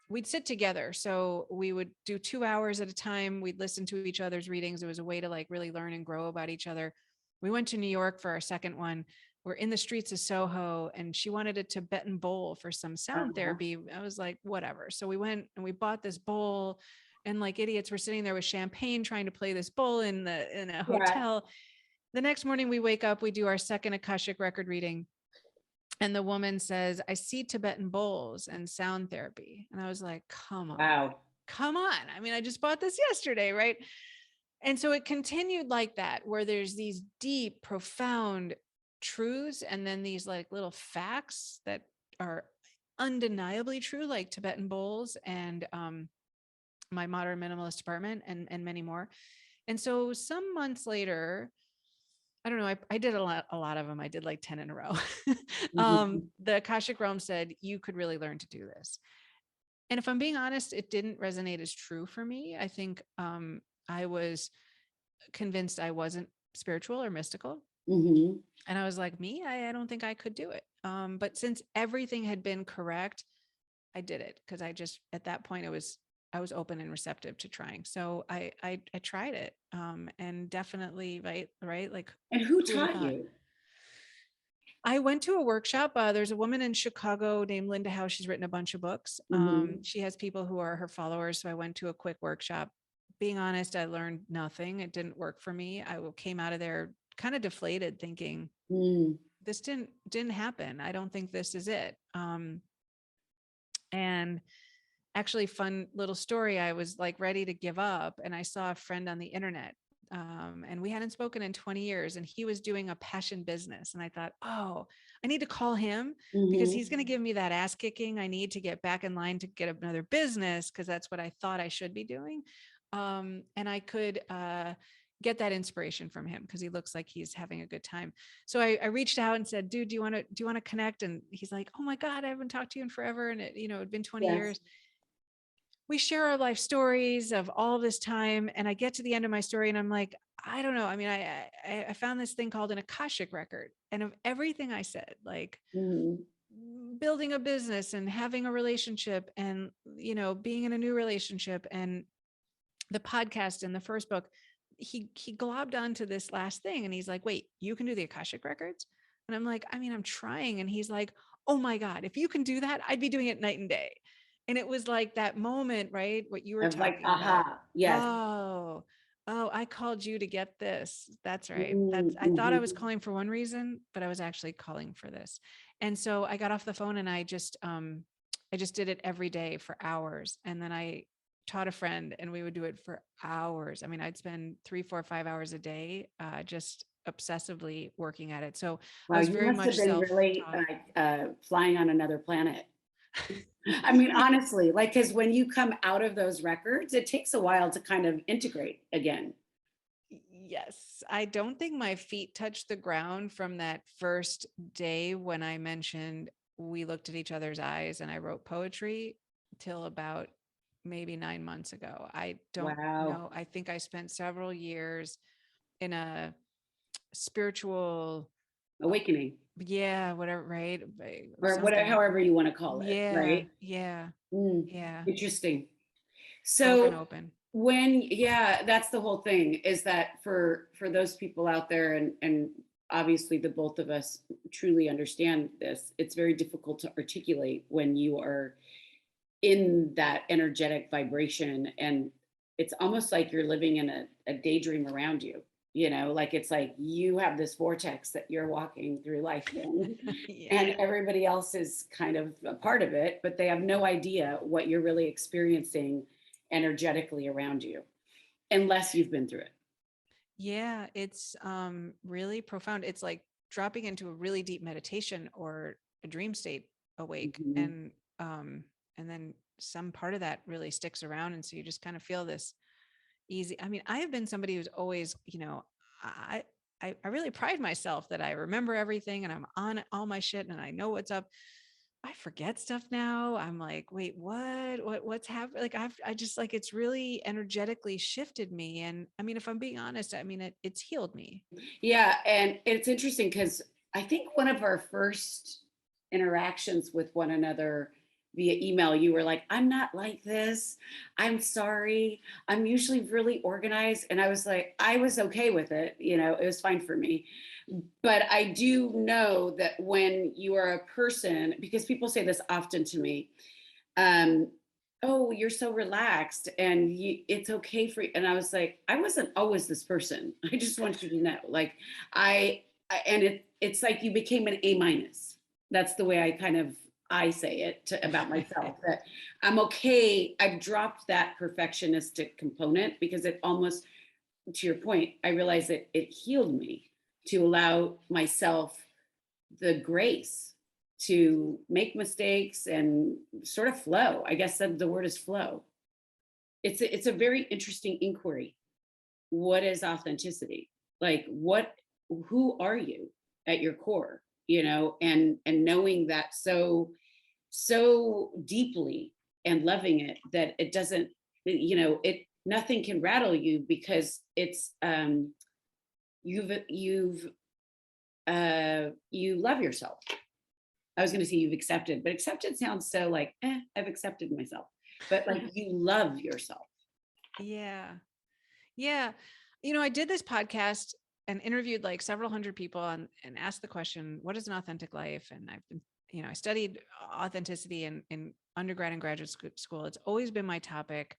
We'd sit together. So we would do 2 hours at a time. We'd listen to each other's readings. It was a way to like really learn and grow about each other. We went to New York for our second one. We're in the streets of Soho, and she wanted a Tibetan bowl for some sound Uh-huh. therapy. I was like, whatever. So we went and we bought this bowl, and like idiots, we're sitting there with champagne trying to play this bowl in a Yeah. hotel. The next morning we wake up, we do our second Akashic record reading. And the woman says, "I see Tibetan bowls and sound therapy." And I was like, come on, Wow. come on. I mean, I just bought this yesterday, right? And so it continued like that, where there's these deep, profound truths, and then these like little facts that are undeniably true, like Tibetan bowls and my modern minimalist apartment, and many more. And so some months later, I don't know, I did a lot of them. I did like 10 in a row. Mhm. The Akashic Realm said, you could really learn to do this. And if I'm being honest, it didn't resonate as true for me. I think I was convinced I wasn't spiritual or mystical. Mhm. And I was like, me, I don't think I could do it. But since everything had been correct, I did it because at that point I was open and receptive to trying. So I tried it. And definitely, right. Like, And who who would have taught thought? you? I went to a workshop. There's a woman in Chicago named Linda Howe. She's written a bunch of books. Mhm. She has people who are her followers. So I went to a quick workshop. Being honest, I learned nothing. It didn't work for me. I came out of there kind of deflated, thinking Mm. this didn't happen. I don't think this is it. And actually, fun little story. I was like ready to give up, and I saw a friend on the internet. And we hadn't spoken in 20 years, and he was doing a passion business. And I thought, oh, I need to call him because Mhm. he's going to give me that ass kicking. I need to get back in line to get another business because that's what I thought I should be doing. And I could get that inspiration from him because he looks like he's having a good time. So I reached out and said, dude, do you want to connect? And he's like, oh my God, I haven't talked to you in forever. And it'd been 20 Yes. years. We share our life stories of all this time. And I get to the end of my story and I'm like, I don't know. I mean, I found this thing called an Akashic record. And of everything I said, like Mhm. building a business and having a relationship and, being in a new relationship and the podcast and the first book, he globbed onto this last thing. And he's like, wait, you can do the Akashic records? And I'm like, I mean, I'm trying. And he's like, oh my God, if you can do that, I'd be doing it night and day. And it was like that moment, right? What you were Of like, talking about. aha, yes. Oh, I called you to get this. That's right. I thought I was Mhm. calling for one reason, but I was actually calling for this. And so I got off the phone and I just did it every day for hours. And then I taught a friend and we would do it for hours. I mean, I'd spend 3, 4, 5 hours a day, just obsessively working at it. So I Wow, was you very must have much been really self-taught. flying on another planet. I mean, honestly, like, because when you come out of those records, it takes a while to kind of integrate again. Yes, I don't think my feet touched the ground from that first day when I mentioned we looked at each other's eyes and I wrote poetry till about maybe 9 months ago. I don't Wow. know. I think I spent several years in a spiritual, uh, Awakening, yeah, whatever, right? or whatever, Something. however you want to call it, Yeah, right? yeah, Mm, yeah. interesting. Broken So open. yeah, that's the whole thing, is that for those people out there, and obviously the both of us truly understand this, it's very difficult to articulate when you are in that energetic vibration, and it's almost like you're living in a daydream around you, like it's like you have this vortex that you're walking through life in, and Yeah. everybody else is kind of a part of it, but they have no idea what you're really experiencing energetically around you unless you've been through it. Yeah, it's really profound. It's like dropping into a really deep meditation or a dream state awake, Mhm. and then some part of that really sticks around, and so you just kind of feel this easy. I mean, I have been somebody who's always, I I really pride myself that I remember everything and I'm on all my shit and I know what's up. I forget stuff now. I'm like, wait, what's happening? Like I just like, it's really energetically shifted me. And I mean, if I'm being honest, I mean, it's healed me. Yeah, and it's interesting because I think one of our first interactions with one another via email, you were like, I'm not like this. I'm sorry. I'm usually really organized. And I was like, I was okay with it. It was fine for me. But I do know that when you are a person, because people say this often to me, um, oh, you're so relaxed and it's okay for you. And I was like, I wasn't always this person. I just want you to know, like, and it's like you became an A minus. That's the way I say it about myself, that I'm okay. I've dropped that perfectionistic component because it almost, to your point, I realized that it healed me to allow myself the grace to make mistakes and sort of flow. I guess that the word is flow. It's a very interesting inquiry. What is authenticity? Like, who are you at your core? And knowing that so deeply, and loving it, that it doesn't, it nothing can rattle you, because it's you love yourself. I was going to say you've accepted, but accepted sounds so like, I've accepted myself. But like, you love yourself. Yeah. Yeah. I did this podcast and interviewed like several hundred people and asked the question, what is an authentic life? And I've been, I studied authenticity in undergrad and graduate school. It's always been my topic.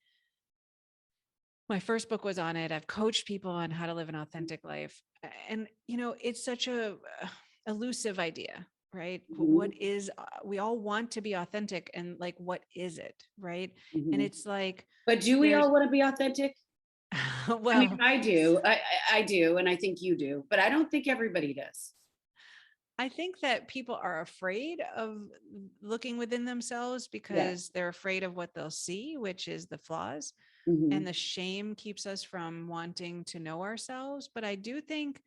My first book was on it. I've coached people on how to live an authentic life. And, it's such a elusive idea, right? What is, we all want to be authentic, and like, what is it? Right. And it's like, but do we there's, all want to be authentic? I mean, well, I do. I do. And I think you do, but I don't think everybody does. I think that people are afraid of looking within themselves Yeah. because they're afraid of what they'll see, which is the flaws. And the shame keeps us from wanting to know ourselves. But I think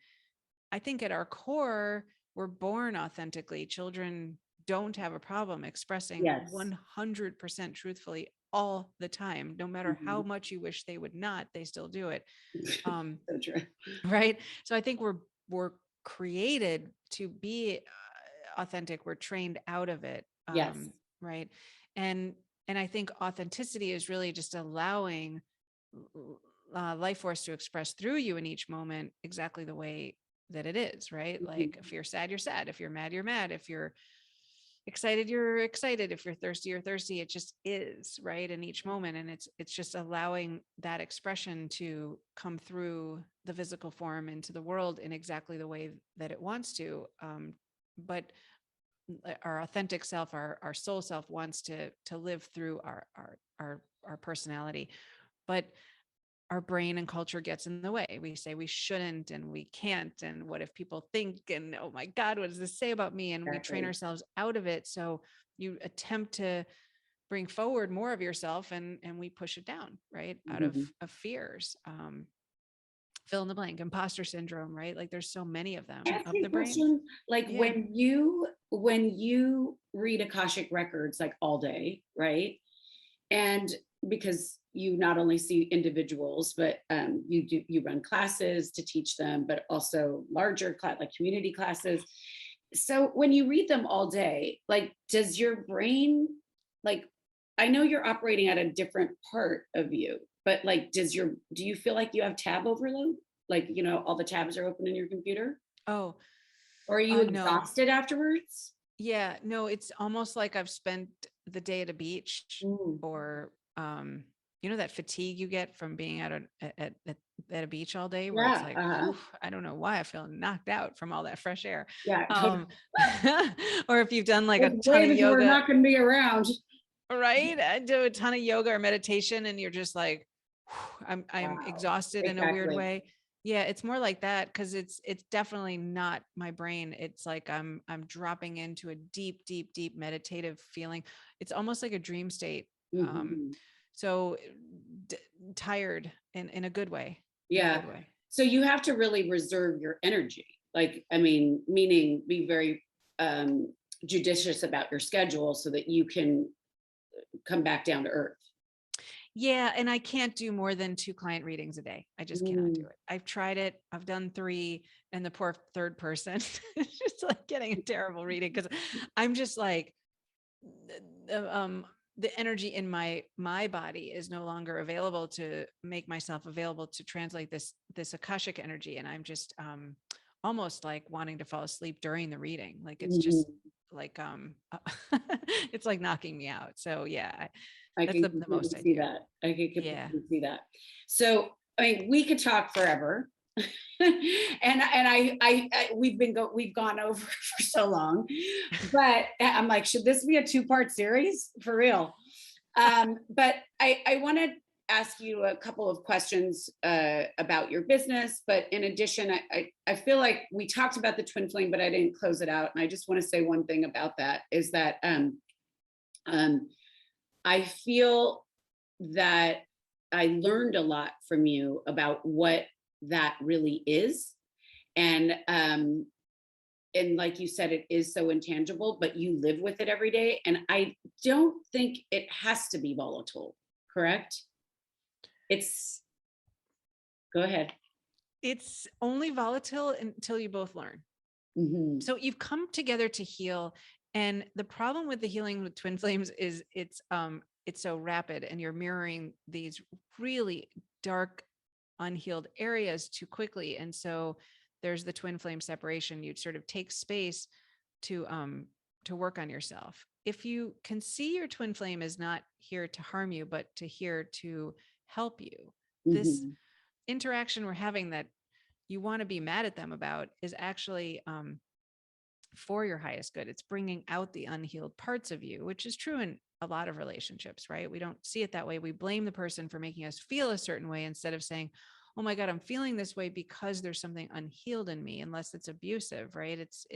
at our core, we're born authentically. Children don't have a problem expressing Yes. 100% truthfully all the time. No matter how much you wish they would not, they still do it. So true. Right. So I think we're created to be authentic. We're trained out of it. Yes. Right. And I think authenticity is really just allowing life force to express through you in each moment exactly the way that it is, right? Like if you're sad, you're sad. If you're mad, you're mad. If you're excited, you're excited. If you're thirsty, you're thirsty. It just is, right? In each moment. And it's just allowing that expression to come through the physical form into the world in exactly the way that it wants to. But our authentic self, our soul self wants to live through our personality. But our brain and culture gets in the way. We say we shouldn't and we can't. And what if people think, and oh my God, what does this say about me? And we train ourselves out of it. So you attempt to bring forward more of yourself and we push it down, right? Out of fears. Fill in the blank, imposter syndrome, right? Like there's so many of them of the brain. Question, like Yeah. when you read Akashic Records like all day, right? And because you not only see individuals, but you run classes to teach them, but also larger class, like community classes. So when you read them all day, like does your brain, like, I know you're operating at a different part of you, but like do you feel like you have tab overload? Like, all the tabs are open in your computer? Oh, Or are you no. exhausted afterwards? Yeah, no, it's almost like I've spent the day at a beach, Mm. or that fatigue you get from being at a beach all day, where it's Yeah. like, oof, I don't know why I feel knocked out from all that fresh air. Yeah. Um, or if you've done like a Those ton of waves were yoga, knocking me around. right? I do a ton of yoga or meditation, and you're just like, I'm Wow. exhausted in a weird Exactly. way. Yeah, it's more like that, because it's definitely not my brain. It's like I'm dropping into a deep, deep, deep meditative feeling. It's almost like a dream state. Mhm. So d- tired in a good way. In a Yeah. good way. So you have to really reserve your energy. Like, I mean, meaning be very judicious about your schedule so that you can come back down to earth. Yeah, and I can't do more than 2 client readings a day. I just cannot do Mm. it. I've tried it. I've done 3, and the poor third person is just like getting a terrible reading, because I'm just like the energy in my body is no longer available to make myself available to translate this Akashic energy, and I'm just almost like wanting to fall asleep during the reading. Like it's just Mhm. like it's like knocking me out. So yeah, I that's can the most completely I see do. that. I can Yeah. completely see that. So, I mean, we could talk forever. We've gone over for so long, but I'm like, should this be a 2-part series for real? But I want to ask you a couple of questions about your business. But in addition, I feel like we talked about the twin flame, but I didn't close it out. And I just want to say one thing about that is that I feel that I learned a lot from you about what that really is. And like you said, it is so intangible, but you live with it every day. And I don't think it has to be volatile, correct? It's Go ahead. It's only volatile until you both learn. Mhm. So you've come together to heal. And the problem with the healing with twin flames is it's so rapid, and you're mirroring these really dark, unhealed areas too quickly. And so there's the twin flame separation. You'd sort of take space to work on yourself. If you can see your twin flame is not here to harm you, but here to help you, this Mhm. interaction we're having that you want to be mad at them about is actually for your highest good. It's bringing out the unhealed parts of you, which is true in a lot of relationships, right? We don't see it that way. We blame the person for making us feel a certain way instead of saying, oh my God, I'm feeling this way because there's something unhealed in me, unless it's abusive, right? It's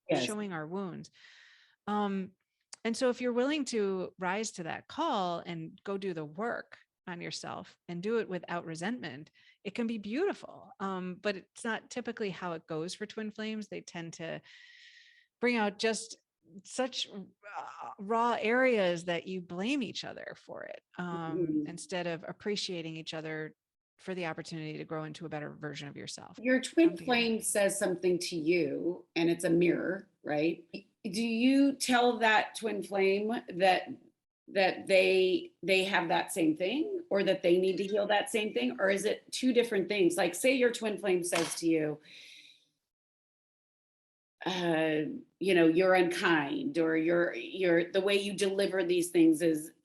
Yes. showing our wounds. And so if you're willing to rise to that call and go do the work on yourself and do it without resentment, it can be beautiful. But it's not typically how it goes for twin flames. They tend to bring out just such raw areas that you blame each other for it, Mhm. instead of appreciating each other for the opportunity to grow into a better version of yourself. Your Come twin together. flame says something to you, and it's a mirror, right? Do you tell that twin flame that they have that same thing, or that they need to heal that same thing, or is it two different things? Like, say your twin flame says to you, uh, you're unkind, or you're the way you deliver these things is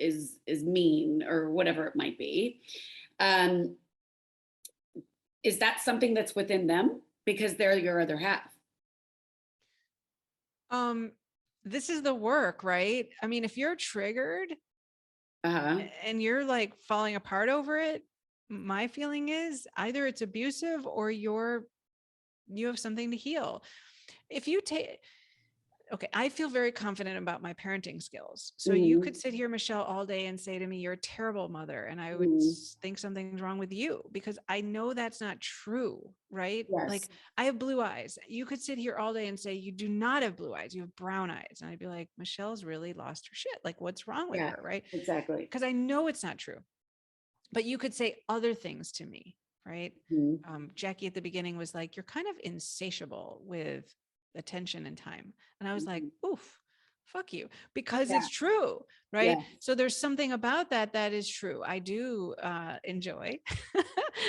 mean, or whatever it might be. Um, is that something that's within them because they're your other half? Um, this is the work, right? I mean, if you're triggered Uh-huh. and you're like falling apart over it, my feeling is either it's abusive or you have something to heal. If you take Okay, I feel very confident about my parenting skills. So you Mhm. could sit here, Michelle, all day and say to me, you're a terrible mother. And I would Mhm. think something's wrong with you because I know that's not true, right? Like, Yes. I have blue eyes. You could sit here all day and say, you do not have blue eyes, you have brown eyes. And I'd be like, Michelle's really lost her shit. Like, what's wrong with Yeah, her, right? exactly. Because I know it's not true. But you could say other things to me, right? Mhm. Jackie at the beginning was like, you're kind of insatiable with attention and time. And I was like, Mhm. oof, fuck you, because Yeah, it's true, right? yeah. So there's something about that is true. I do enjoy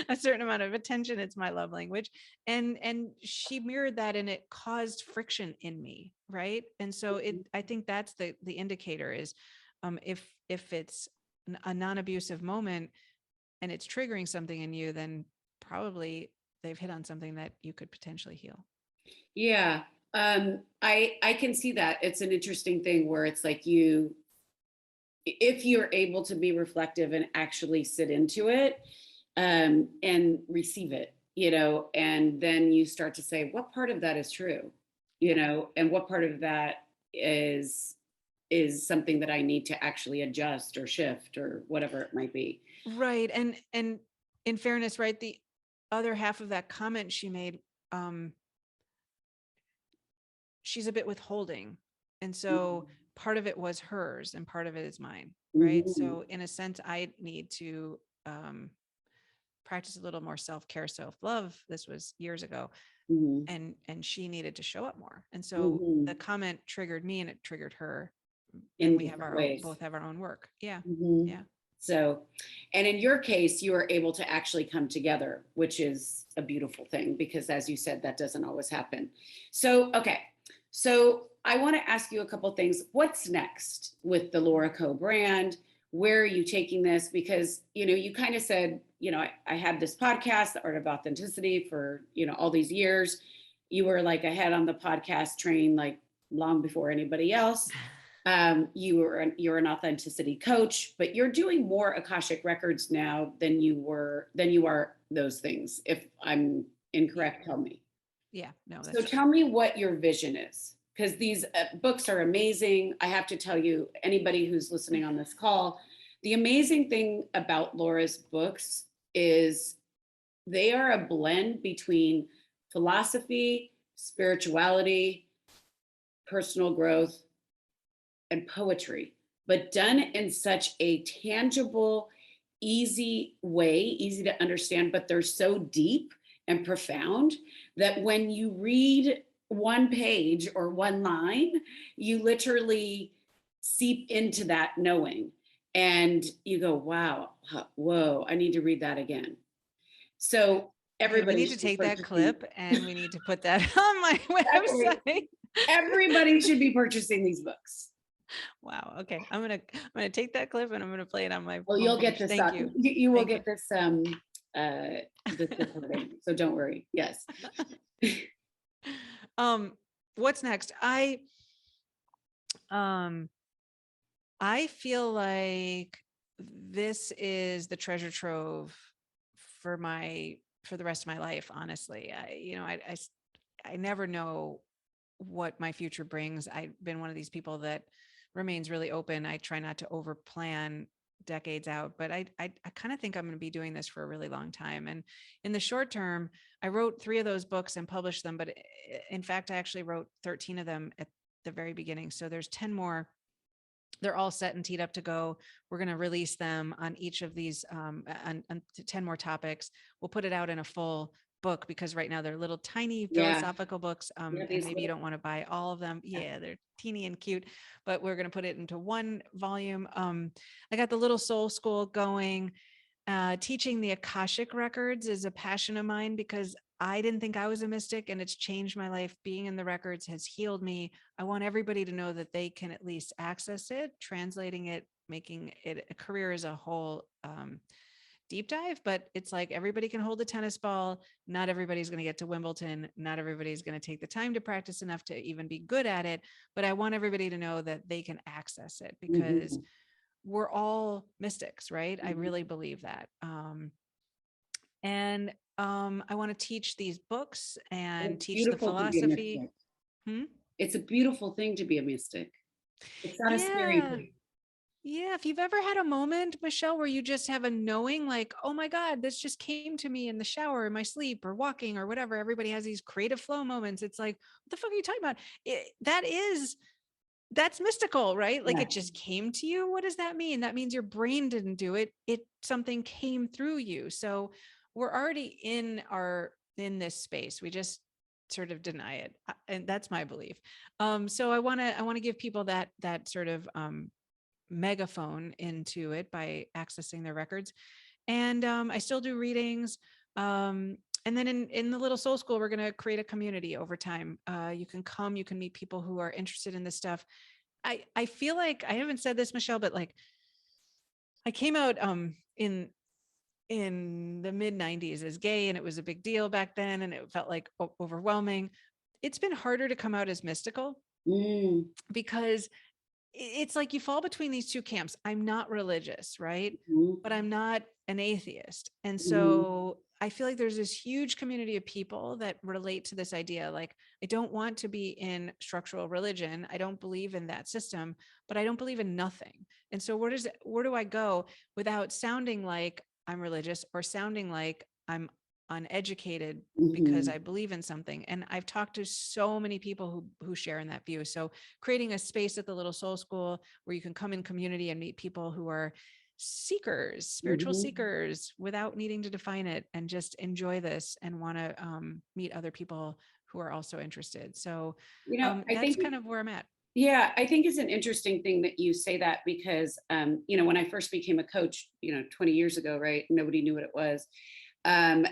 a certain amount of attention. It's my love language. And she mirrored that and it caused friction in me, right? And so Mhm. I think that's the indicator is if it's a non-abusive moment and it's triggering something in you, then probably they've hit on something that you could potentially heal. Yeah. I can see that. It's an interesting thing where it's like you, if you're able to be reflective and actually sit into it, and receive it, and then you start to say, what part of that is true, Yeah. and what part of that is something that I need to actually adjust or shift or whatever it might be. Right. And in fairness, right, the other half of that comment she made, um, she's a bit withholding. And so part of it was hers and part of it is mine. Right. Mhm. So in a sense, I need to practice a little more self-care, self-love. This was years ago. Mhm. And she needed to show up more. And so the Mhm. comment triggered me and it triggered her. And In we have different our own, ways. both have our own work. Yeah. Mhm. Yeah. So, and in your case, you are able to actually come together, which is a beautiful thing because, as you said, that doesn't always happen. So, okay. So, I want to ask you a couple things. What's next with the Laura Co brand? Where are you taking this? Because, you kind of said, I had this podcast, The Art of Authenticity, for, all these years. You were like ahead on the podcast train, like long before anybody else. You're an authenticity coach, but you're doing more Akashic records now than you are those things. If I'm Yeah. incorrect, tell me. Yeah. No, So that's true. tell me what your vision is, because these books are amazing. I have to tell you, anybody who's listening on this call, the amazing thing about Laura's books is they are a blend between philosophy, spirituality, personal growth, and poetry, but done in such a tangible, easy way, easy to understand, but they're so deep and profound that when you read one page or one line, you literally seep into that knowing and you go, wow, whoa, I need to read that again. So Okay, we Everybody need to should be take that purchasing. clip and we need to put that on my Exactly. website. Everybody should be purchasing these books. Wow. Okay. I'm gonna take that clip and I'm gonna play it on my Well, you'll get homepage. this Thank you. you will Thank you. get this recording. So don't worry. Yes. What's next? I feel like this is the treasure trove for the rest of my life. Honestly, I never know what my future brings. I've been one of these people that remains really open. I try not to over plan decades out, but I kind of think I'm going to be doing this for a really long time. And in the short term, I wrote 3 of those books and published them, but in fact, I actually wrote 13 of them at the very beginning. So there's 10 more. They're all set and teed up to go. We're going to release them on each of these, on 10 more topics. We'll put it out in a full book because right now they're little tiny Yeah. philosophical books. And maybe you don't want to buy all of them. Yeah, they're teeny and cute, but we're going to put it into one volume. I got the Little Soul School going. Teaching the Akashic Records is a passion of mine because I didn't think I was a mystic, and it's changed my life. Being in the records has healed me. I want everybody to know that they can at least access it, translating it, making it a career as a whole deep dive. But it's like everybody can hold a tennis ball. Not everybody's going to get to Wimbledon. Not everybody's going to take the time to practice enough to even be good at it. But I want everybody to know that they can access it because we're all mystics, right? I really believe that. And I want to teach these books and It's teach the beautiful to be a philosophy. mystic. It's a beautiful thing to be a mystic. It's not a scary Yeah. thing. Yeah. If you've ever had a moment, Michelle, where you just have a knowing like, oh my God, this just came to me in the shower, in my sleep, or walking, or whatever. Everybody has these creative flow moments. It's like, what the fuck are you talking about? That's mystical, right? Like Yeah. it just came to you. What does that mean? That means your brain didn't do it. Something came through you. So we're already in this space. We just sort of deny it. And that's my belief. So I want to give people that sort of megaphone into it by accessing their records. And I still do readings. And then in the Little Soul School, we're going to create a community over time. You can come, you can meet people who are interested in this stuff. I feel like I haven't said this, Michelle, but like I came out in the mid 90s as gay, and it was a big deal back then, and it felt like overwhelming. It's been harder to come out as mystical because it's like you fall between these two camps. I'm not religious, right? But I'm not an atheist. And so I feel like there's this huge community of people that relate to this idea. Like, I don't want to be in structural religion. I don't believe in that system, but I don't believe in nothing. And so where do I go without sounding like I'm religious or sounding like I'm uneducated because I believe in something? And I've talked to so many people who share in that view. So creating a space at the Little Soul School where you can come in community and meet people who are seekers, spiritual seekers, without needing to define it, and just enjoy this and want to meet other people who are also interested. So I that's think kind of where I'm at. Yeah, I think it's an interesting thing that you say that because, when I first became a coach, 20 years ago, right? Nobody knew what it was. And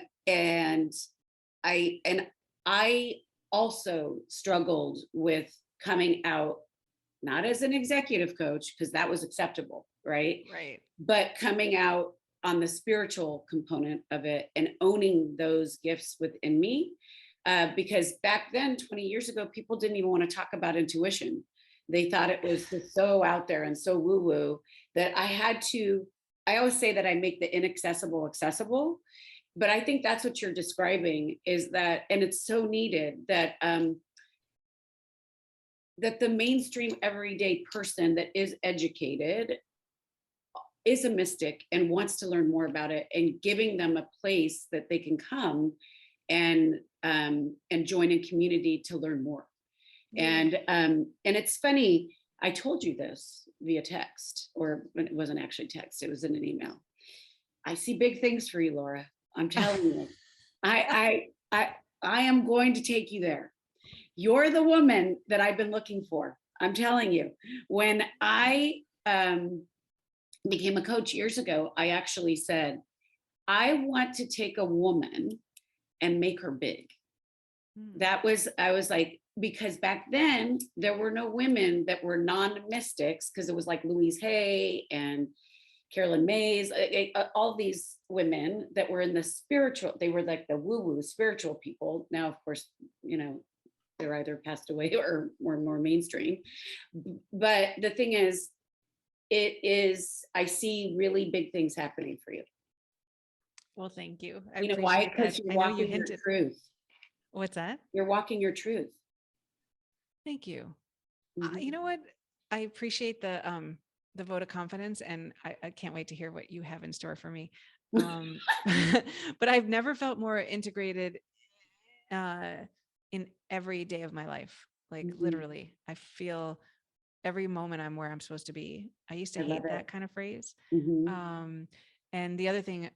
I also struggled with coming out, not as an executive coach, because that was acceptable, right? Right. But coming out on the spiritual component of it and owning those gifts within me. Because back then, 20 years ago, people didn't even want to talk about intuition. They thought it was just so out there and so woo-woo that I always say that I make the inaccessible accessible. But I think that's what you're describing is that, and it's so needed that that the mainstream everyday person that is educated is a mystic and wants to learn more about it, and giving them a place that they can come and join in community to learn more. And it's funny, I told you this via text, or it wasn't actually text, it was in an email. I see big things for you, Laura. I'm telling you. I am going to take you there. You're the woman that I've been looking for. I'm telling you. When I became a coach years ago, I actually said, I want to take a woman and make her big. Mm. I was like, because back then there were no women that were non-mystics, because it was like Louise Hay and Carolyn Mays, all these women that were in the spiritual, they were like the woo-woo spiritual people. Now, of course, you know, they're either passed away or more mainstream. But the thing is, I see really big things happening for you. Well, thank you. I You know why? appreciate Because that. you're I know you walking your hinted. truth. What's that? You're walking your truth. Thank you. Mhm. You know what? I appreciate the vote of confidence, and I can't wait to hear what you have in store for me. But I've never felt more integrated in every day of my life. Like Mhm. literally, I feel every moment I'm where I'm supposed to be. I used to I love hate it. that kind of phrase. Mhm. And the other thing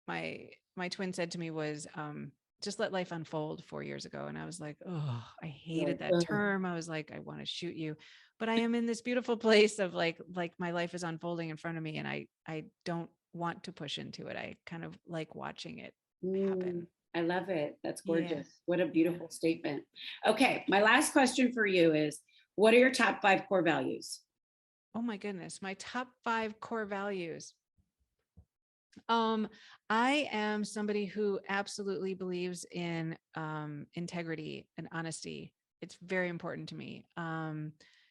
my twin said to me was, just let life unfold 4 years ago. And I was like, oh, I hated Like, that term. I was like, I want to shoot you. But I am in this beautiful place of like my life is unfolding in front of me, and I don't want to push into it. I kind of like watching it happen. I love it. That's Yeah. gorgeous. What a Yeah. beautiful statement. Okay, my last question for you is, what are your top 5 core values? Oh my goodness. My top 5 core values. Um, I am somebody who absolutely believes in integrity and honesty. It's very important to me.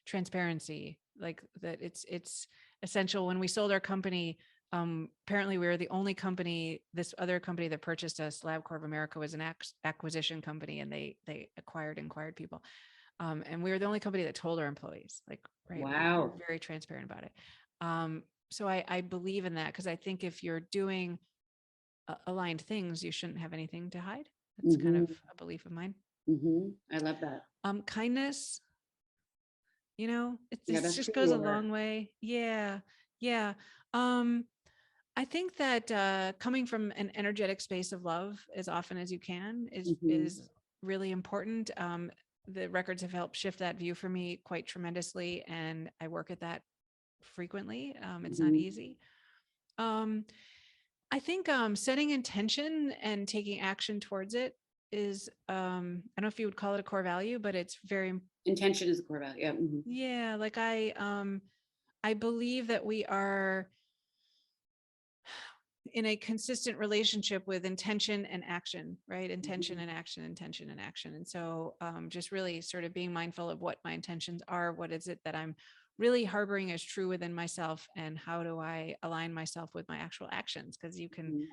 Transparency, like that it's essential. When we sold our company, apparently we were the only company, this other company that purchased us, LabCorp America, was an acquisition company, and they acquired people. And we were the only company that told our employees, like, right, we're Wow. very transparent about it. So I believe in that, because I think if you're doing aligned things, you shouldn't have anything to hide. That's kind of Mhm. a belief of mine. Mhm. I love that. Kindness, Yeah, it that's just who goes you a are. long way. Yeah. Yeah. Um, I think that coming from an energetic space of love as often as you can Mhm. is really important. The records have helped shift that view for me quite tremendously, and I work at that frequently. It's not Mhm. easy. Um, I think setting intention and taking action towards it is, I don't know if you would call it a core value, but it's very, Intention is a core value. Yeah. Mhm. yeah, like I believe that we are in a consistent relationship with intention and action, right? Intention Mhm. and action, intention and action. And so just really sort of being mindful of what my intentions are. What is it that I'm really harboring as true within myself? And how do I align myself with my actual actions? Because you can Mhm.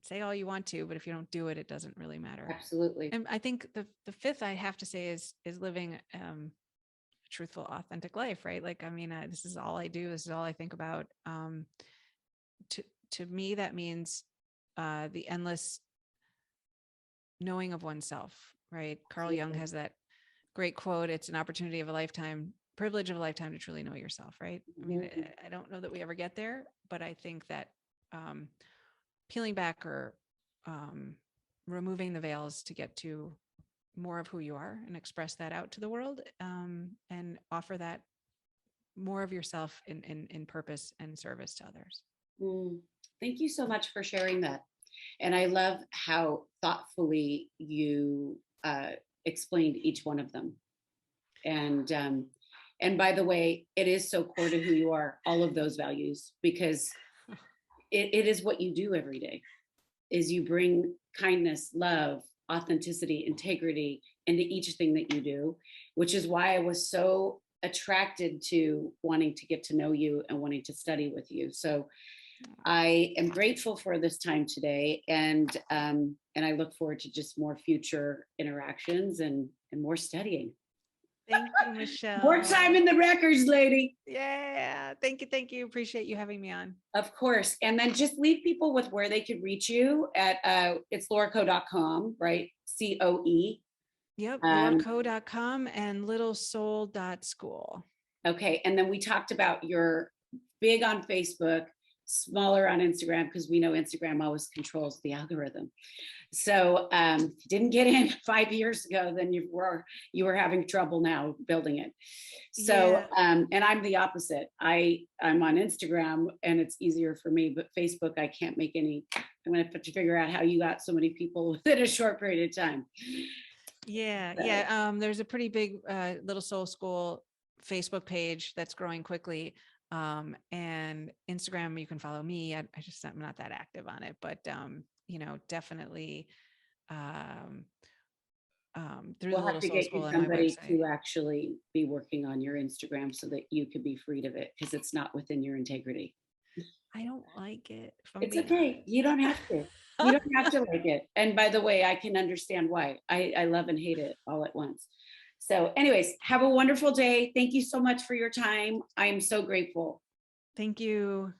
say all you want to, but if you don't do it, it doesn't really matter. Absolutely. And I think the fifth I have to say is living a truthful, authentic life, right? Like, I mean, this is all I do. This is all I think about. To to me, that means the endless knowing of oneself, right? Carl Jung Absolutely. has that great quote: "It's an opportunity of a lifetime, privilege of a lifetime to truly know yourself." Right? I mean, Mhm. I don't know that we ever get there, but I think that um, peeling back or um, removing the veils to get to more of who you are and express that out to the world, and offer that more of yourself in purpose and service to others. Mm. Thank you so much for sharing that. And I love how thoughtfully you explained each one of them. And by the way, it is so core to who you are, all of those values, because it is what you do every day. Is you bring kindness, love, authenticity, integrity into each thing that you do, which is why I was so attracted to wanting to get to know you and wanting to study with you. So I am grateful for this time today, and I look forward to just more future interactions and more studying. Thank you, More time Michelle. in the records, lady. Yeah. Thank you. Thank you. Appreciate you having me on. Of course. And then just leave people with where they could reach you at it's lauraco.com, right? COE. Yep. Um, lauraco.com and littlesoul.school. okay. And then we talked about you're big on Facebook, smaller on Instagram because we know Instagram always controls the algorithm. So if you didn't get in 5 years ago, then you were having trouble now building it. So and I'm the opposite. I'm on Instagram and it's easier for me, but Facebook I can't make any. I'm gonna have to figure out how you got so many people within a short period of time. There's a pretty big Little Soul School Facebook page that's growing quickly. And Instagram, you can follow me. I'm not that active on it, but definitely through the We'll have Little to Soul get School you and my somebody website. to actually be working on your Instagram so that you could be freed of it because it's not within your integrity. I don't like it. It's okay. You don't have to. You don't have to like it. And by the way, I can understand why. I love and hate it all at once. So anyways, have a wonderful day. Thank you so much for your time. I am so grateful. Thank you.